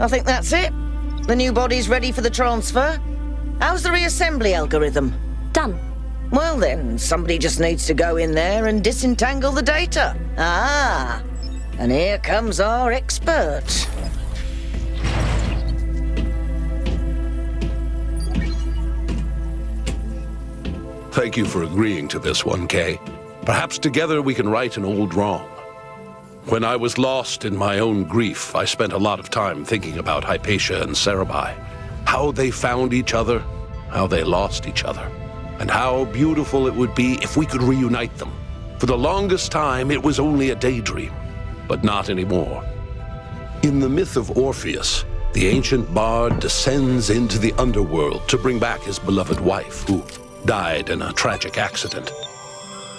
I think that's it. The new body's ready for the transfer. How's the reassembly algorithm? Done. Well then, somebody just needs to go in there and disentangle the data. Ah, and here comes our expert. Thank you for agreeing to this one, Kay. Perhaps together we can right an old wrong. When I was lost in my own grief, I spent a lot of time thinking about Hypatia and Sarabhai. How they found each other, how they lost each other, and how beautiful it would be if we could reunite them. For the longest time, it was only a daydream, but not anymore. In the myth of Orpheus, the ancient bard descends into the underworld to bring back his beloved wife, who died in a tragic accident.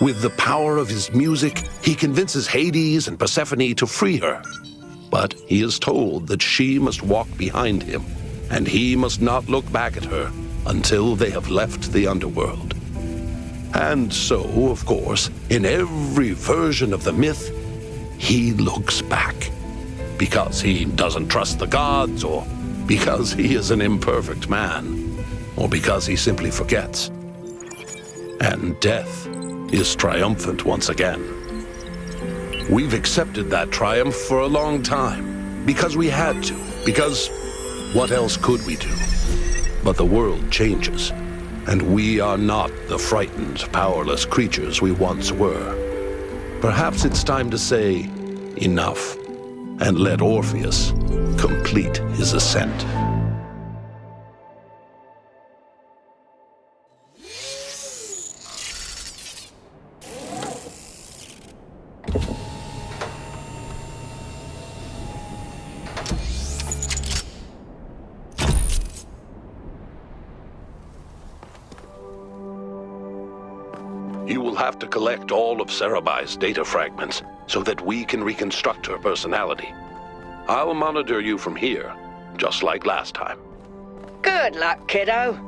With the power of his music, he convinces Hades and Persephone to free her. But he is told that she must walk behind him, and he must not look back at her until they have left the underworld. And so, of course, in every version of the myth, he looks back. Because he doesn't trust the gods, or because he is an imperfect man, or because he simply forgets. And death is triumphant once again. We've accepted that triumph for a long time, because we had to, because what else could we do? But the world changes, and we are not the frightened, powerless creatures we once were. Perhaps it's time to say enough, and let Orpheus complete his ascent. You will have to collect all of Sarabhai's data fragments so that we can reconstruct her personality. I'll monitor you from here, just like last time. Good luck, kiddo.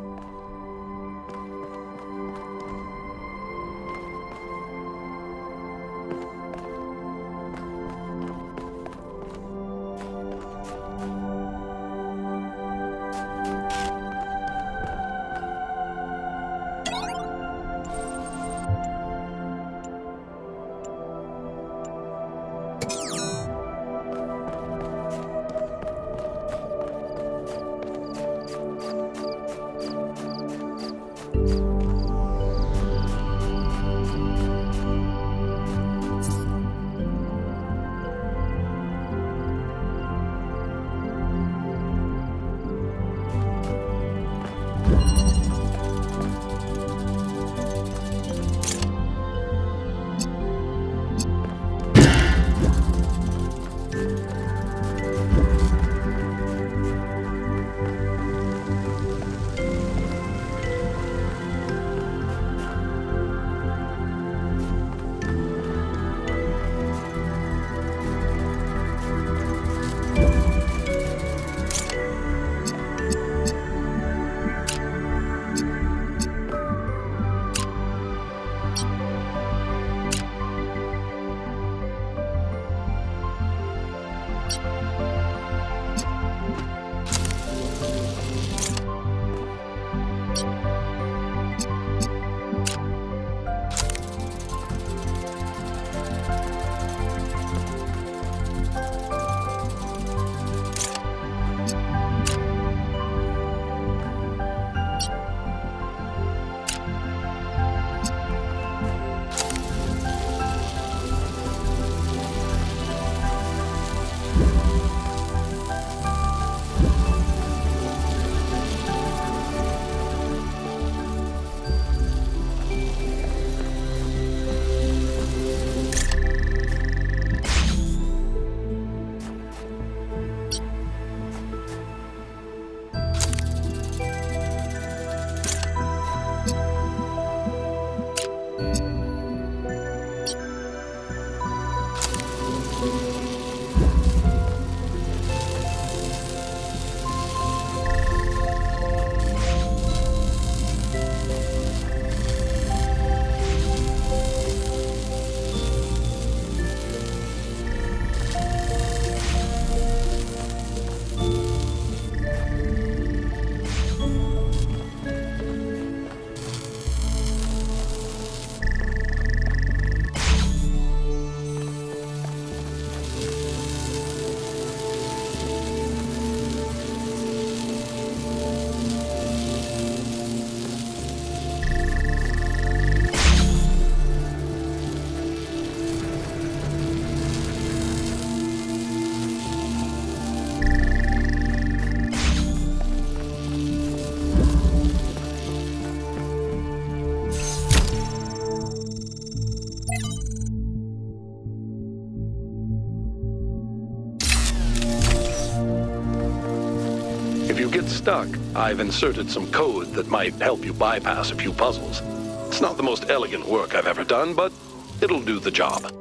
get stuck, I've inserted some code that might help you bypass a few puzzles. It's not the most elegant work I've ever done, but it'll do the job.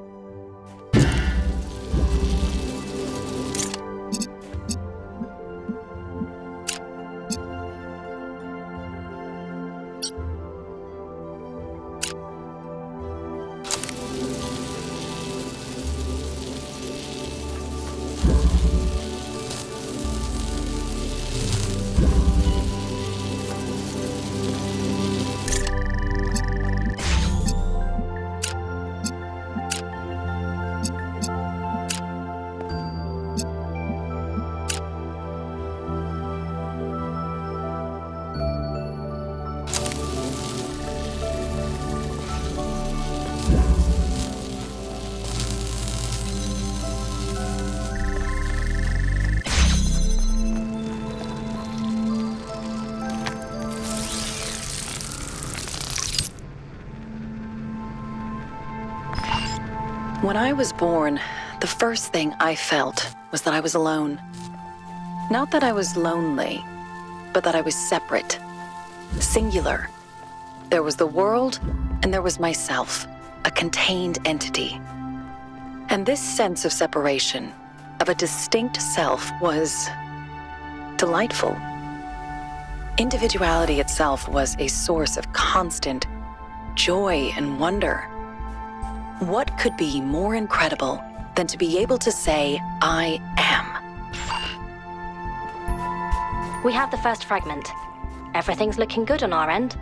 When I was born, the first thing I felt was that I was alone. Not that I was lonely, but that I was separate, singular. There was the world, and there was myself, a contained entity. And this sense of separation, of a distinct self, was delightful. Individuality itself was a source of constant joy and wonder. What could be more incredible than to be able to say, I am? We have the first fragment. Everything's looking good on our end.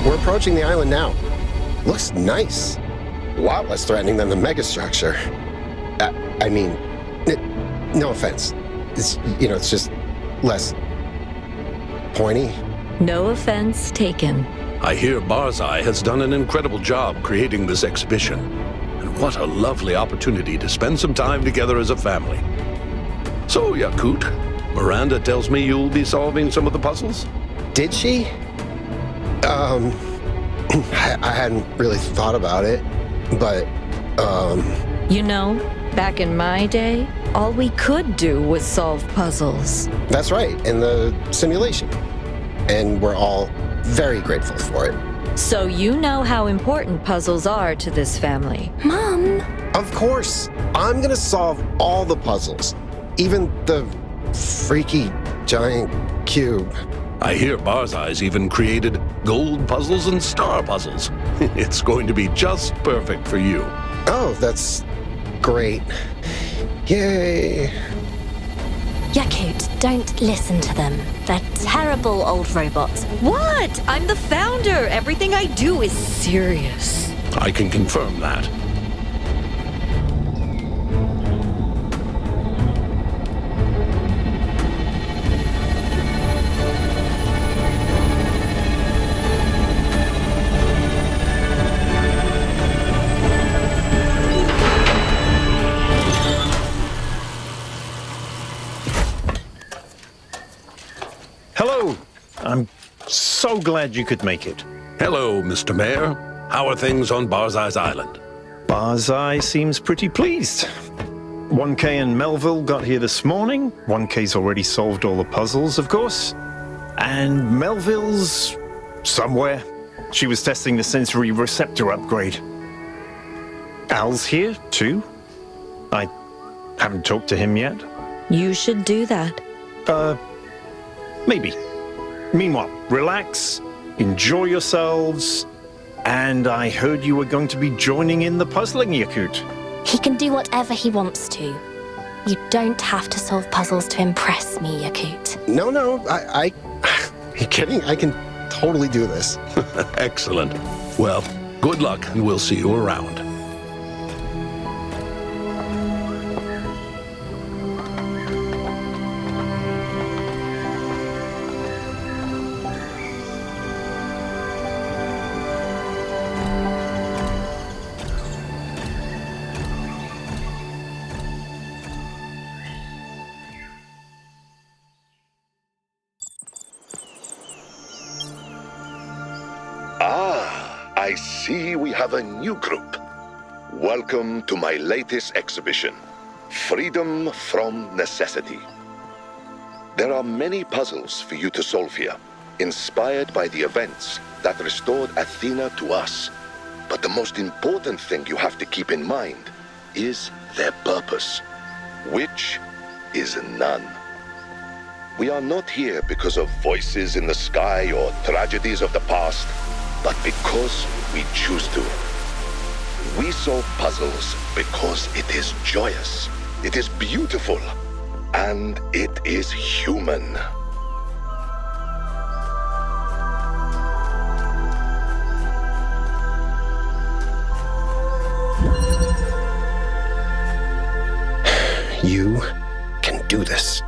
We're approaching the island now. Looks nice. A lot less threatening than the megastructure. I mean, no offense. It's just less pointy. No offense taken. I hear Barzai has done an incredible job creating this exhibition. And what a lovely opportunity to spend some time together as a family. So, Yakut, Miranda tells me you'll be solving some of the puzzles? Did she? I hadn't really thought about it, but, You know, back in my day, all we could do was solve puzzles. that's right, in the simulation. And we're all very grateful for it. So you know how important puzzles are to this family. Mom! Of course, I'm gonna solve all the puzzles, even the freaky giant cube. I hear Barzai's even created gold puzzles and star puzzles. It's going to be just perfect for you. Oh, that's great. Yay. Yakut, don't listen to them. They're terrible old robots. What? I'm the founder. Everything I do is serious. I can confirm that. Hello! I'm so glad you could make it. Hello, Mr. Mayor. How are things on Barzai's Island? Barzai seems pretty pleased. 1K and Melville got here this morning. 1K's already solved all the puzzles, of course. And Melville's somewhere. She was testing the sensory receptor upgrade. Al's here, too. I haven't talked to him yet. You should do that. Maybe. Meanwhile, relax, enjoy yourselves, and I heard you were going to be joining in the puzzling, Yakut. He can do whatever he wants to. You don't have to solve puzzles to impress me, Yakut. No, I you kidding? I can totally do this. Excellent. Well, good luck, and we'll see you around. I see we have a new group. Welcome to my latest exhibition, Freedom from Necessity. There are many puzzles for you to solve here, inspired by the events that restored Athena to us. But the most important thing you have to keep in mind is their purpose, which is none. We are not here because of voices in the sky or tragedies of the past, but because we choose to. We solve puzzles because it is joyous, it is beautiful, and it is human. You can do this.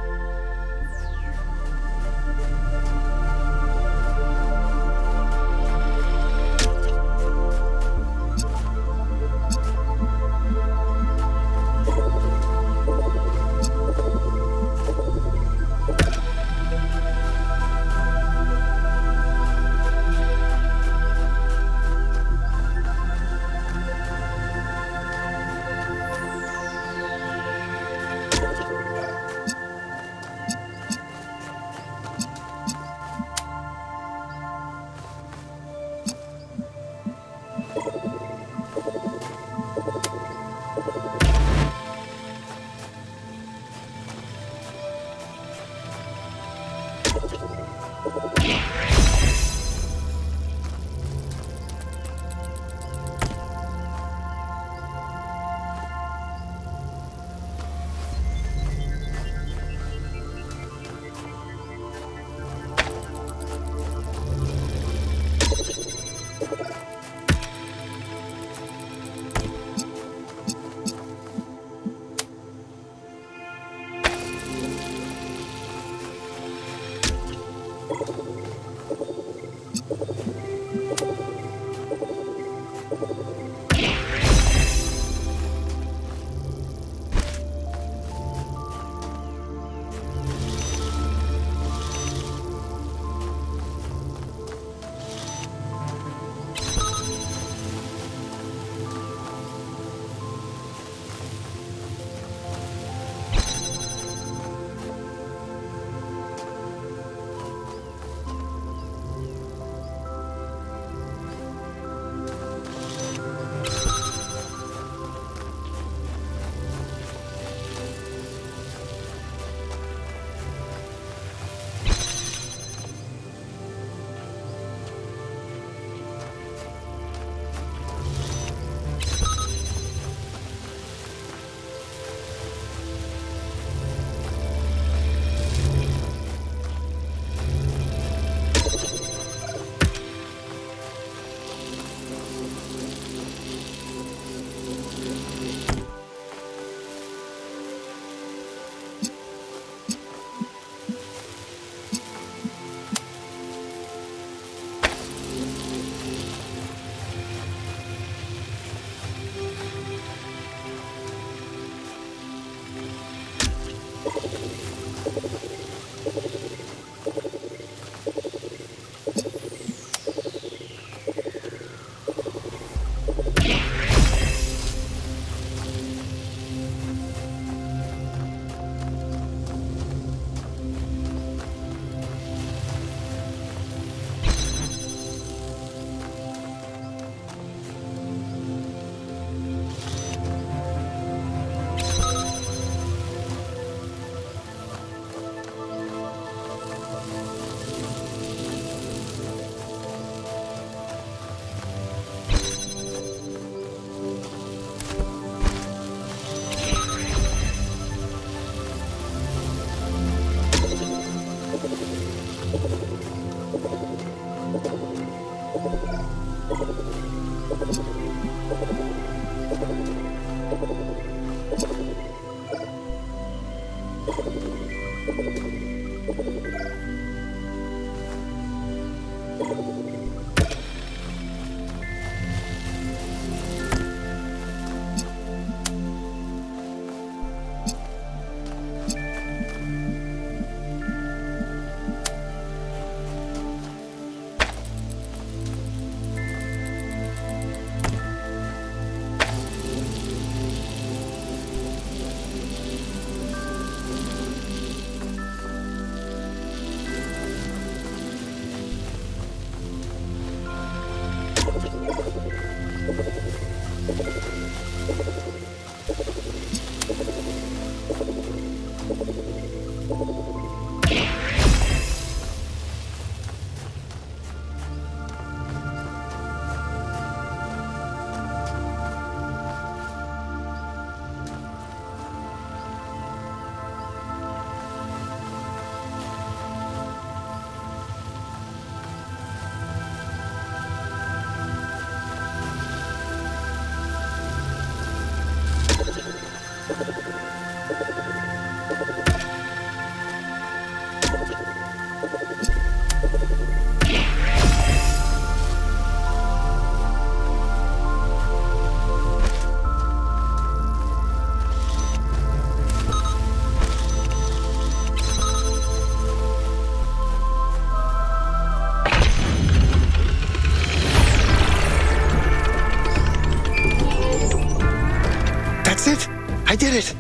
That's it! I did it!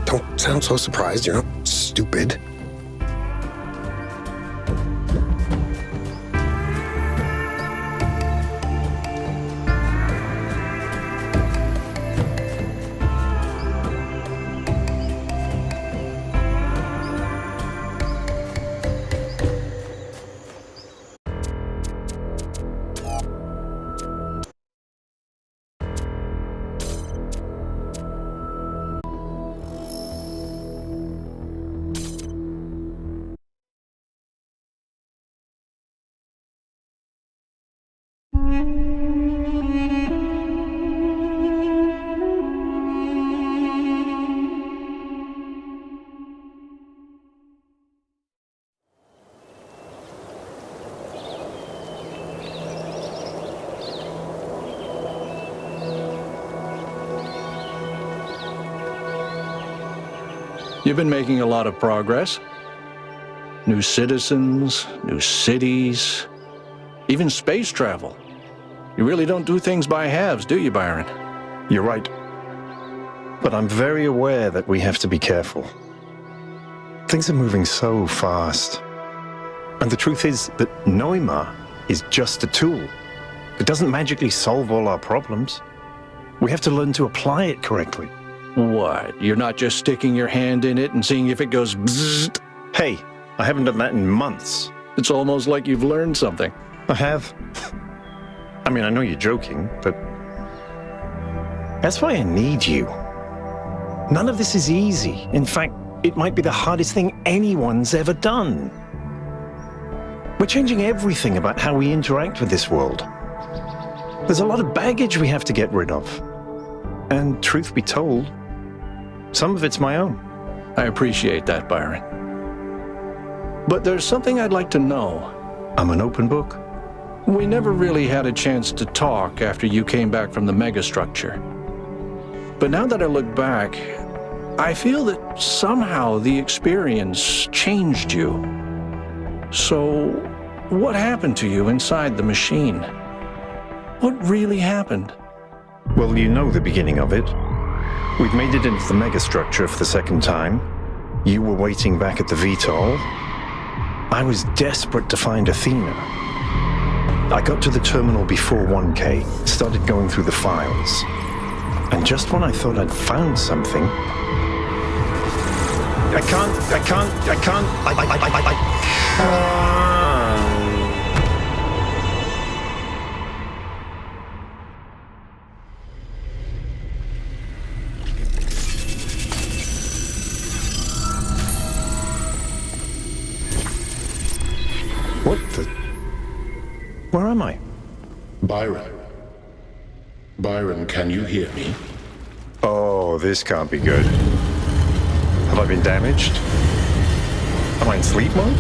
Don't sound so surprised, you're not stupid. You've been making a lot of progress. New citizens, new cities, even space travel. You really don't do things by halves, do you, Byron? You're right. But I'm very aware that we have to be careful. Things are moving so fast. And the truth is that Neuma is just a tool. It doesn't magically solve all our problems. We have to learn to apply it correctly. What? You're not just sticking your hand in it and seeing if it goes bzzzt? Hey, I haven't done that in months. It's almost like you've learned something. I have. I mean, I know you're joking, but that's why I need you. None of this is easy. In fact, it might be the hardest thing anyone's ever done. We're changing everything about how we interact with this world. There's a lot of baggage we have to get rid of. And truth be told, some of it's my own. I appreciate that, Byron. But there's something I'd like to know. I'm an open book. We never really had a chance to talk after you came back from the megastructure. But now that I look back, I feel that somehow the experience changed you. So, what happened to you inside the machine? What really happened? Well, you know the beginning of it. We've made it into the megastructure for the second time. You were waiting back at the VTOL. I was desperate to find Athena. I got to the terminal before 1K, started going through the files. And just when I thought I'd found something... What the... Where am I? Byron. Byron, can you hear me? Oh, this can't be good. Have I been damaged? Am I in sleep mode?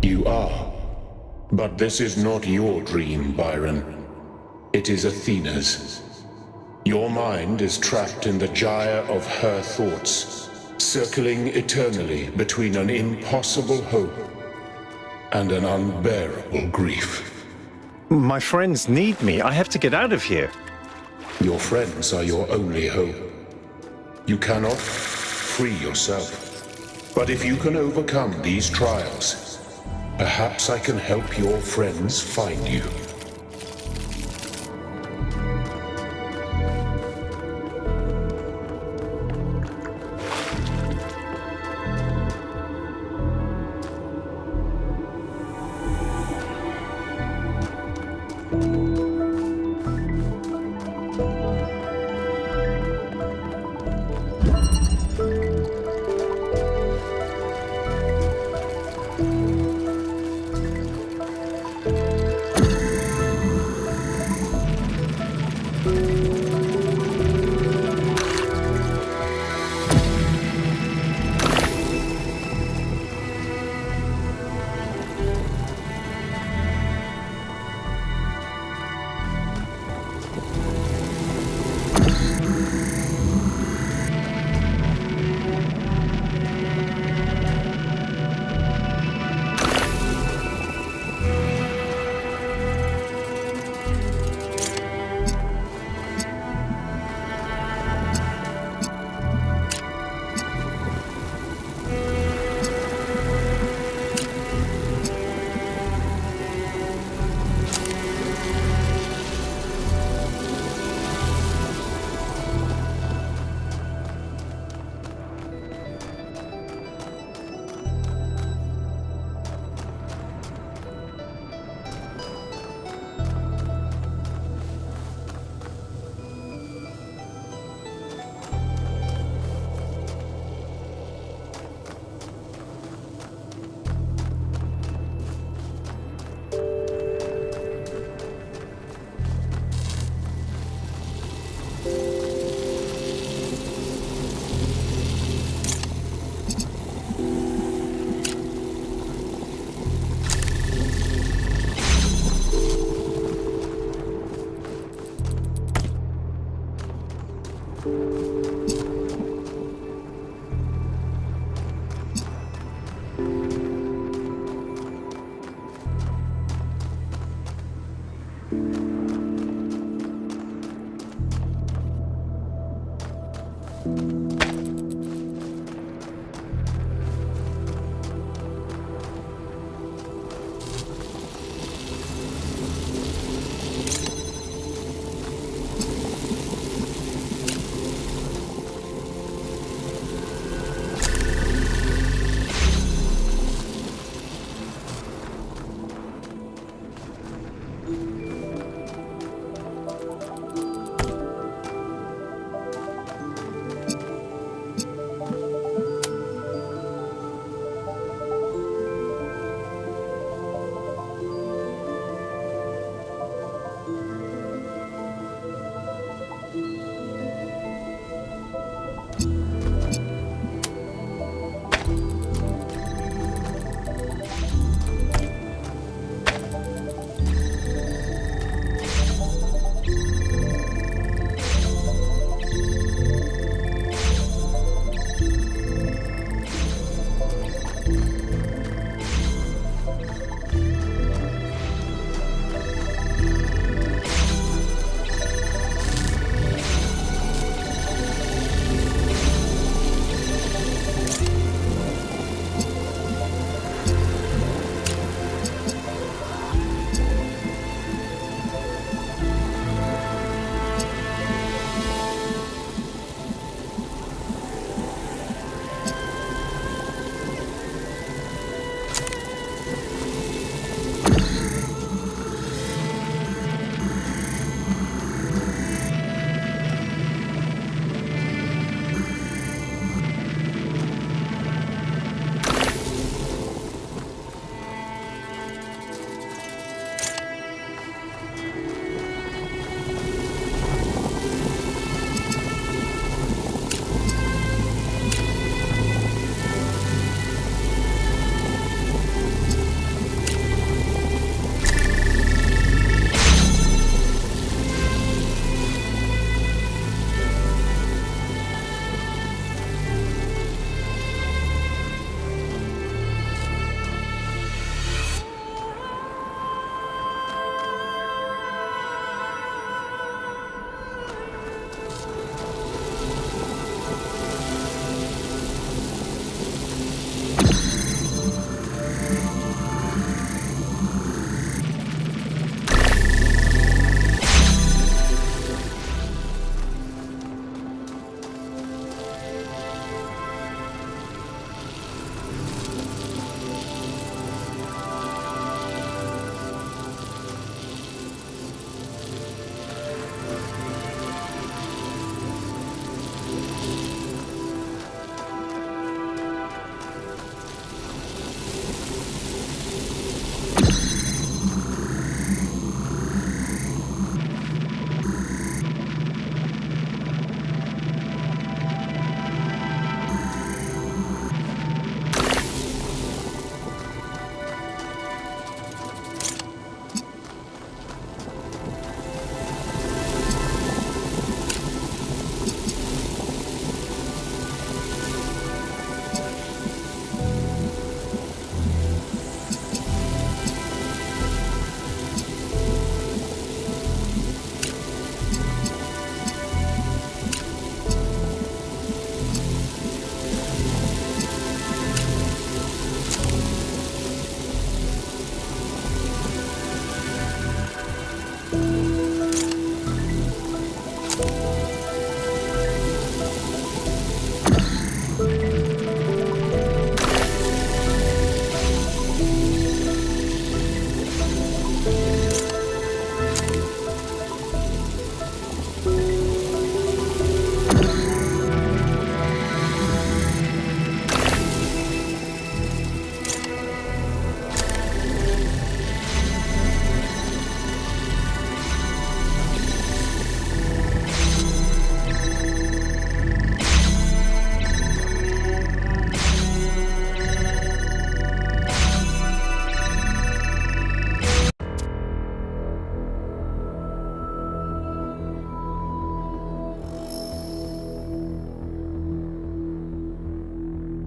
You are. But this is not your dream, Byron. It is Athena's. Your mind is trapped in the gyre of her thoughts, circling eternally between an impossible hope and an unbearable grief. My friends need me. I have to get out of here. Your friends are your only hope. You cannot free yourself. But if you can overcome these trials, perhaps I can help your friends find you.